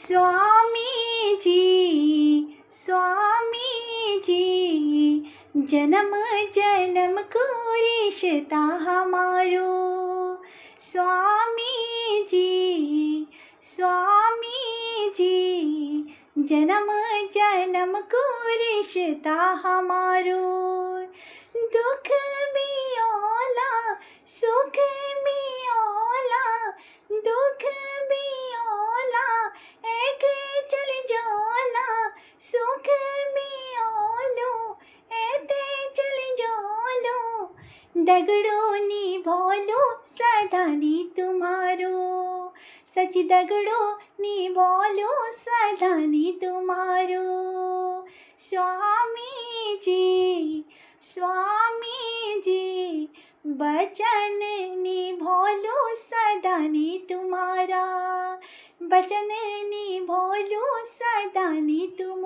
स्वामी जी जन्म जन्म को रिश्ता हमारो। स्वामी जी जन्म जन्म को रिश्ता हमारो। दुख भी ओला सुख भी ओला, दुख भी ओला एक चल जोला, सुख भी ओलो एते चल जोलो। दगड़ो नी भोलो सदा नी तुम्हारो, सच दगड़ो नी भोलो सदा नी तुम्हारो। स्वामी जी बचन निभोलो सदा नी तुम्हारा, बचन निभोलो सदा नी तुम